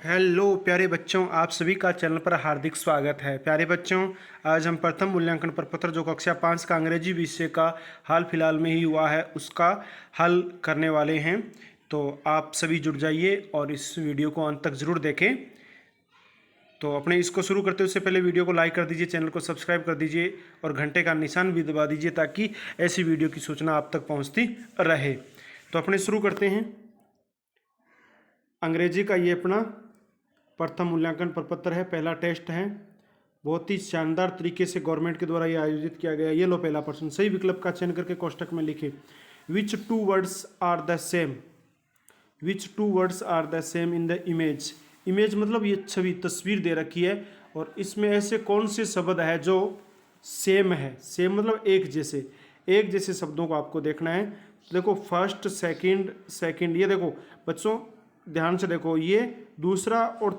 Hello प्यारे बच्चों, आप सभी का चैनल पर हार्दिक स्वागत है। प्यारे बच्चों, आज हम प्रथम मूल्यांकन प्रपत्र जो कक्षा 5 का अंग्रेजी विषय का हाल फिलहाल में ही हुआ है उसका हल करने वाले हैं। तो आप सभी जुड़ जाइए और इस वीडियो को अंत तक ज़रूर देखें। तो अपने इसको शुरू करते उससे पहले वीडियो को लाइक कर दीजिए, चैनल को सब्सक्राइब कर दीजिए और घंटे का निशान भी दबा दीजिए ताकि ऐसी वीडियो की सूचना आप तक पहुँचती रहे। तो अपने शुरू करते हैं। अंग्रेजी का ये अपना प्रथम मूल्यांकन प्रपत्र है, पहला टेस्ट है। बहुत ही शानदार तरीके से गवर्नमेंट के द्वारा ये आयोजित किया गया। ये लो पहला प्रश्न, सही विकल्प का चयन करके कोष्टक में लिखे। Which two words are the same, which two words are the same in the image. Image मतलब ये छवि, तस्वीर दे रखी है और इसमें ऐसे कौन से शब्द है जो सेम है। सेम मतलब एक जैसे, एक जैसे शब्दों को आपको देखना है। देखो फर्स्ट सेकंड सेकंड, ये देखो बच्चों ध्यान से देखो, ये दूसरा और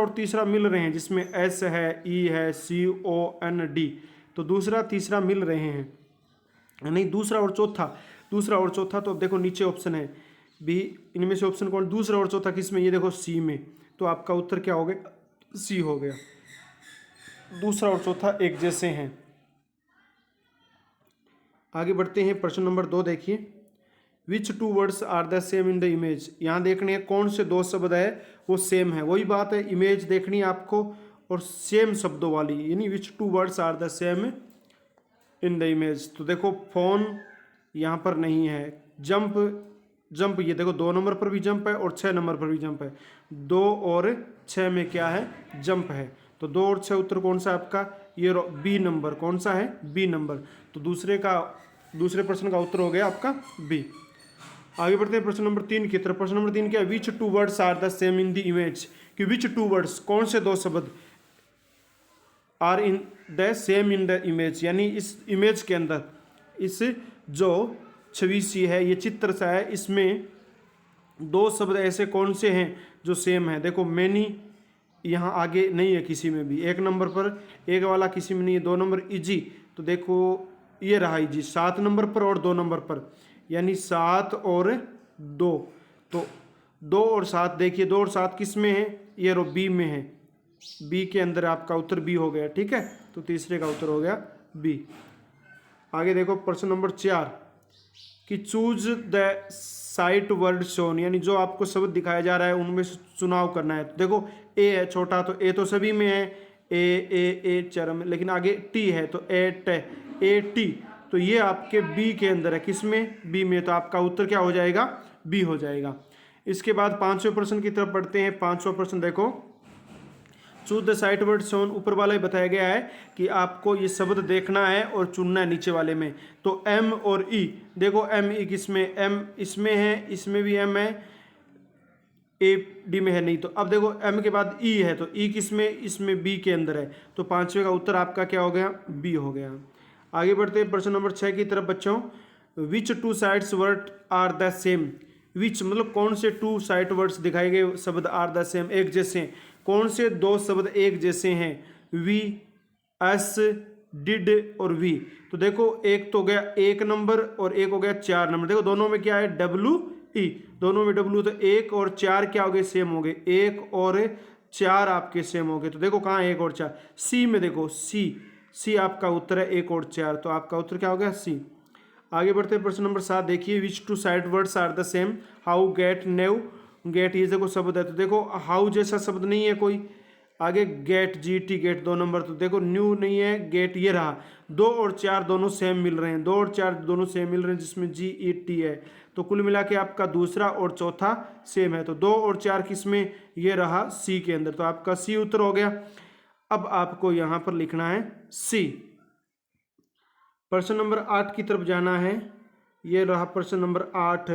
तीसरा मिल रहे हैं, जिसमें एस है, ई है, सी ओ एन डी। तो दूसरा तीसरा मिल रहे हैं, नहीं दूसरा और चौथा। तो अब देखो नीचे ऑप्शन है बी, इनमें से ऑप्शन कौन, दूसरा और चौथा किस में, ये देखो सी में। तो आपका उत्तर क्या हो गया, सी हो गया। दूसरा और चौथा एक जैसे हैं। आगे बढ़ते हैं, प्रश्न नंबर 2 देखिए। Which two words are the same in the image. यहाँ देखने हैं कौन से दो शब्द है वो सेम है। वही बात है, इमेज देखनी है आपको और सेम शब्दों वाली, यानी which two words are the same in the image. तो देखो फोन यहाँ पर नहीं है, जंप ये देखो 2 नंबर पर भी जंप है और 6 नंबर पर भी जंप है। 2 और 6 में क्या है, जंप है। तो 2 और 6 उत्तर कौन सा है आपका, ये बी नंबर। कौन सा है, बी नंबर। तो दूसरे प्रश्न का उत्तर हो गया आपका बी। आगे बढ़ते हैं प्रश्न नंबर 3 की तरफ। प्रश्न नंबर 3 क्या है, which two words are the same in the image. कि विच टू वर्ड्स, कौन से दो शब्द are in the same in the image, यानी इस इमेज के अंदर, इस जो छवि सी है, ये चित्र सा है, इसमें दो शब्द ऐसे कौन से हैं जो सेम है। देखो मैनी यहाँ आगे नहीं है किसी में भी, 1 नंबर पर एक वाला किसी में नहीं है। 2 नंबर इजी, तो देखो ये रहा इजी 7 नंबर पर और 2 नंबर पर, यानी 7 और 2। तो 2 और 7 देखिए, 2 और 7 किस में है, ये रो बी में है। बी के अंदर आपका उत्तर बी हो गया, ठीक है। तो तीसरे का उत्तर हो गया बी। आगे देखो प्रश्न नंबर 4 कि choose the site word shown, यानी जो आपको शब्द दिखाया जा रहा है उनमें से चुनाव करना है। तो देखो ए है छोटा, तो ए तो सभी में है, ए चरम, लेकिन आगे टी है तो ए टी। तो ये आपके बी के अंदर है, किस में, बी में। तो आपका उत्तर क्या हो जाएगा, बी हो जाएगा। इसके बाद 5वें प्रश्न की तरफ बढ़ते हैं। 5वां प्रश्न देखो, choose the site word shown. ऊपर वाला ही बताया गया है कि आपको ये शब्द देखना है और चुनना है नीचे वाले में। तो एम और ई, देखो एम ई किस में, एम इसमें है, इसमें भी एम है, ए डी में है नहीं। तो अब देखो एम के बाद ई है, तो ई किस में, इसमें बी के अंदर है। तो 5वें का उत्तर आपका क्या हो गया, बी हो गया। आगे बढ़ते हैं प्रश्न नंबर 6 की तरफ बच्चों। Which two sides word are the same. Which मतलब कौन से टू साइड वर्ड्स दिखाए गए शब्द आर द सेम, एक जैसे हैं। कौन से दो शब्द एक जैसे हैं, वी, एस, डिड और वी। तो देखो एक तो हो गया 1 नंबर और एक हो गया 4 नंबर। देखो दोनों में क्या है, डब्ल्यू ई, दोनों में डब्ल्यू। तो 1 और 4 क्या हो गए, सेम हो गए। 1 और 4 आपके सेम हो गए। तो देखो कहाँ 1 और 4, सी में देखो, सी आपका उत्तर है 1 और 4। तो आपका उत्तर क्या हो गया, सी। आगे बढ़ते हैं प्रश्न नंबर 7 देखिए। Which two side words are the same, how, get, nave. Get ये देखो शब्द है, तो देखो हाउ जैसा शब्द नहीं है कोई। आगे gate, G T gate 2 number. तो देखो न्यू नहीं है, गेट ये रहा। 2 और 4 दोनों सेम मिल रहे हैं, 2 और 4 दोनों सेम मिल रहे हैं, जिसमें जी ई टी है। तो कुल मिला के आपका दूसरा और चौथा सेम है। तो 2 और 4 किस में, ये रहा सी के अंदर। तो आपका सी उत्तर हो गया। अब आपको यहां पर लिखना है सी। प्रश्न नंबर 8 की तरफ जाना है। ये रहा प्रश्न number 8।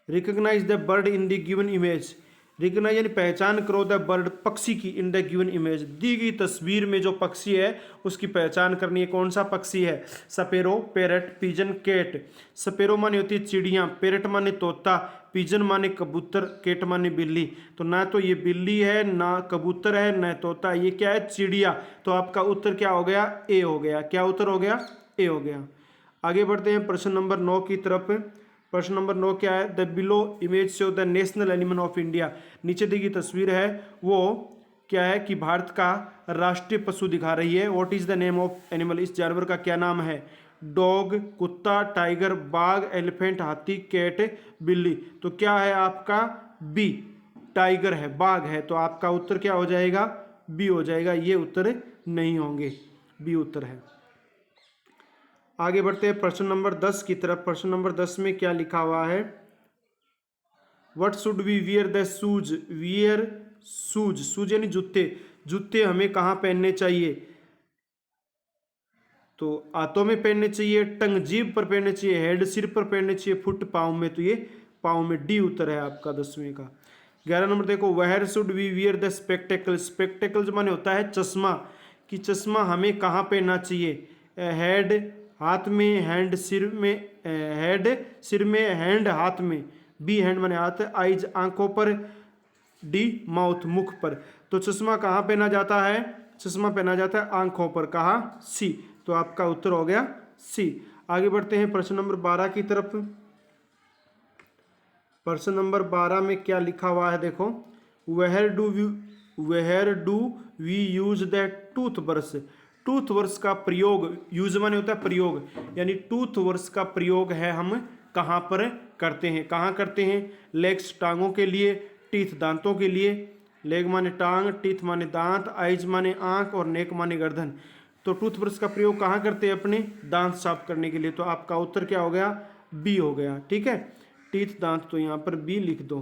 Recognise the bird in the given image. Recognise यानी पहचान करो द बर्ड, पक्षी की, इन द गिवन इमेज, दी गई तस्वीर में जो पक्षी है उसकी पहचान करनी है। कौन सा पक्षी है, सपेरो, पैरट, पिजन, केट। सपेरो माने होती है चिड़िया, पैरट माने तोता, पिजन माने कबूतर, केट माने बिल्ली। तो ना तो ये बिल्ली है, ना कबूतर है, ना तोता, ये क्या है, चिड़िया। तो आपका उत्तर क्या हो गया, ए हो गया। क्या उत्तर हो गया, ए हो गया। आगे बढ़ते हैं प्रश्न नंबर 9 की तरफ। प्रश्न नंबर 9 क्या है? The below image show the national animal of India. नीचे दी गई तस्वीर है वो क्या है कि भारत का राष्ट्रीय पशु दिखा रही है। What is the name of animal? इस जानवर का क्या नाम है? डॉग, कुत्ता, टाइगर, बाघ, एलिफेंट, हाथी, कैट, बिल्ली। तो क्या है आपका? बी, टाइगर है, बाघ है। तो आपका उत्तर क्या हो जाएगा? बी हो जाएगा। ये उत्तर नहीं होंगे, बी उत्तर है। आगे बढ़ते हैं प्रश्न नंबर 10 की तरफ। प्रश्न नंबर 10 में क्या लिखा हुआ है? What should we wear the shoes? Wear shoes, shoes यानी जूते। जूते हमें कहाँ पहनने चाहिए? तो हाथों में पहनने चाहिए, टंग जीभ पर पहनने चाहिए, हेड सिर पर पहनने चाहिए, फुट पाँव में। तो ये पाँव में, डी उत्तर है आपका 10वें का। 11 नंबर देखो, where should we wear the spectacle? Spectacles माने होता है चश्मा, कि चश्मा हमें कहाँ पहनना चाहिए? हेड, हाथ में, हैंड सिर में, हेड सिर में, हैंड हाथ में, बी हैंड माने हाथ, आइज आंखों पर, डी माउथ मुख पर। तो चश्मा कहाँ पहना जाता है? चश्मा पहना जाता है आंखों पर, कहाँ? सी। तो आपका उत्तर हो गया सी। आगे बढ़ते हैं प्रश्न नंबर 12 की तरफ। प्रश्न नंबर 12 में क्या लिखा हुआ है देखो, where do we use the toothbrush? Toothbrush का प्रयोग, यूज माने होता है प्रयोग, यानी टूथ ब्रश का प्रयोग है हम कहाँ पर करते हैं? कहाँ करते हैं? लेग्स टांगों के लिए, टीथ दांतों के लिए। लेग माने टांग, टीथ माने दांत, आइज माने आंख और नेक माने गर्दन। तो टूथब्रश का प्रयोग कहाँ करते हैं? अपने दांत साफ करने के लिए। तो आपका उत्तर क्या हो गया? बी हो गया। ठीक है, टीथ दांत, तो यहाँ पर बी लिख दो।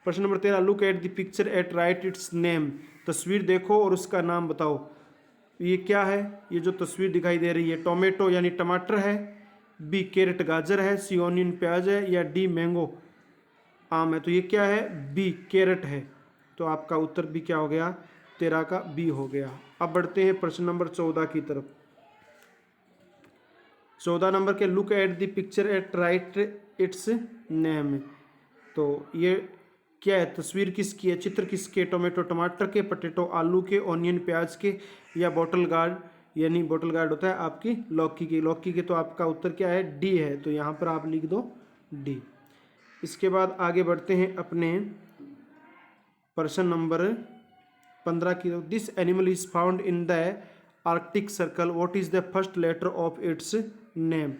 प्रश्न number 13, look at the picture at write its name. तस्वीर देखो और उसका नाम बताओ। ये क्या है? ये जो तस्वीर दिखाई दे रही है, टोमेटो यानी टमाटर है, बी कैरेट गाजर है, सी ऑनियन प्याज है, या डी मैंगो आम है। तो ये क्या है? बी कैरेट है। तो आपका उत्तर भी क्या हो गया? 13 का बी हो गया। अब बढ़ते हैं प्रश्न नंबर 14 की तरफ। 14 नंबर के, look at the picture at write its name. तो ये क्या है? तस्वीर किसकी है? चित्र किसके? टोमेटो टमाटर के, पटेटो आलू के, ऑनियन प्याज के, या बॉटल गार्ड यानी बॉटल गार्ड होता है आपकी लौकी की, लौकी के। तो आपका उत्तर क्या है? डी है। तो यहाँ पर आप लिख दो डी। इसके बाद आगे बढ़ते हैं अपने प्रश्न नंबर 15 की। This animal is found in the Arctic circle, what is the first letter of its name?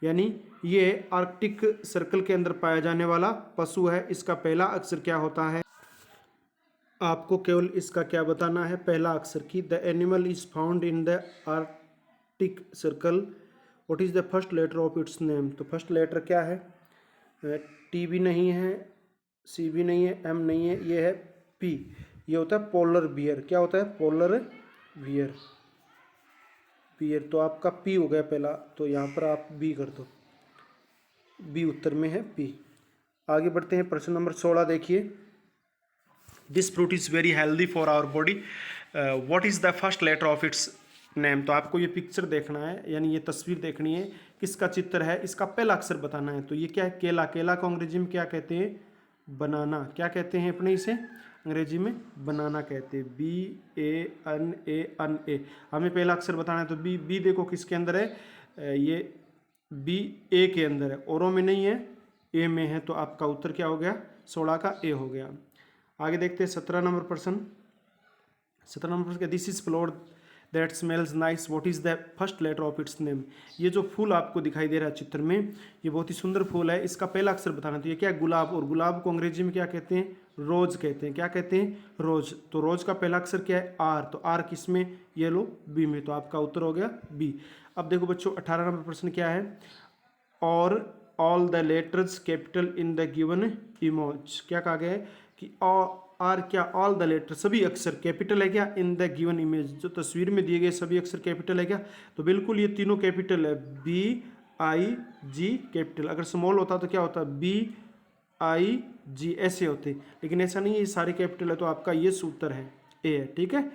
यानी ये आर्कटिक सर्कल के अंदर पाया जाने वाला पशु है, इसका पहला अक्षर क्या होता है? आपको केवल इसका क्या बताना है? पहला अक्षर की। The animal is found in the Arctic circle, what is the first letter of its name? तो फर्स्ट लेटर क्या है? टी भी नहीं है, सी भी नहीं है, एम नहीं है, ये है पी। ये होता है पोलर बियर। क्या होता है? Polar bear, bear. तो आपका पी हो गया पहला। तो यहाँ पर आप बी कर दो, बी उत्तर में है पी। आगे बढ़ते हैं प्रश्न नंबर 16 देखिए, this fruit is very healthy for our body, what is the first letter of its name? तो आपको ये पिक्चर देखना है, यानी ये तस्वीर देखनी है, किसका चित्र है, इसका पहला अक्षर बताना है। तो ये क्या है? केला। केला को अंग्रेजी में क्या कहते हैं? बनाना। क्या कहते हैं अपने इसे? अंग्रेजी में बनाना कहते हैं, बी ए एन ए। हमें पहला अक्षर बताना है, तो बी। बी देखो किसके अंदर है? ये बी ए के अंदर है, औरों में नहीं है, ए में है। तो आपका उत्तर क्या हो गया? 16 का ए हो गया। आगे देखते हैं 17 नंबर प्रश्न। 17 नंबर प्रश्न, this is flower that smells nice, what is the first letter of its name? ये जो फूल आपको दिखाई दे रहा है चित्र में, ये बहुत ही सुंदर फूल है, इसका पहला अक्षर बताना। तो ये क्या है? गुलाब। और गुलाब को अंग्रेजी में क्या कहते हैं? रोज कहते हैं। क्या कहते हैं? रोज। तो रोज का पहला अक्षर क्या है? आर। तो आर किस में? ये लो बी में। तो आपका उत्तर हो गया बी। अब देखो बच्चों 18 नंबर प्रश्न क्या है? और all the letters capital in the given image. क्या कहा गया है कि आर क्या? ऑल द लेटर, सभी अक्षर कैपिटल है क्या? इन द गिवन इमेज, जो तस्वीर में दिए गए सभी अक्षर कैपिटल है क्या? तो बिल्कुल ये तीनों कैपिटल है, बी आई जी कैपिटल। अगर स्मॉल होता तो क्या होता? बी आई जी ऐसे होते, लेकिन ऐसा नहीं है, ये सारे कैपिटल है। तो आपका ये सूत्र है, ए है। ठीक है,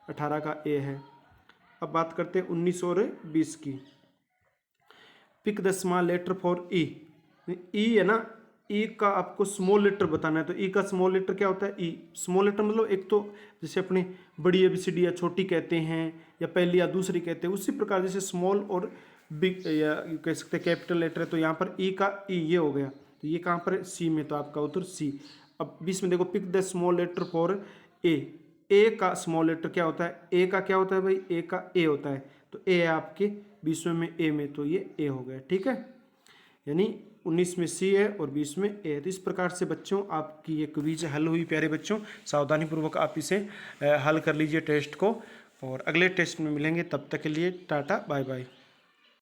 18 का ए है। अब बात करते हैं 19 और 20 की। Pick the small letter for E. E है ना, ई का आपको स्मॉल लेटर बताना है। तो ई का स्मॉल लेटर क्या होता है? ई। स्मॉल लेटर मतलब एक तो जैसे अपने बड़ी ABCD या छोटी कहते हैं, या पहली या दूसरी कहते हैं, उसी प्रकार जैसे स्मॉल और बिग या कह सकते हैं कैपिटल लेटर है, तो यहाँ पर ई का ई ये हो गया, तो ये कहाँ पर है, सी में, तो आपका उत्तर सी। अब 20 में देखो, pick the small letter for A का स्मॉल लेटर क्या होता है, ए का क्या होता है भाई, ए का ए होता है, तो ए है आपके 20 में ए में, तो ये ए हो गया, ठीक है। यानी 19 में सी है और 20 में ए है। तो इस प्रकार से बच्चों आपकी ये क्विज हल हुई। प्यारे बच्चों, सावधानीपूर्वक आप इसे हल कर लीजिए टेस्ट को, और अगले टेस्ट में मिलेंगे, तब तक के लिए टाटा बाय बाय।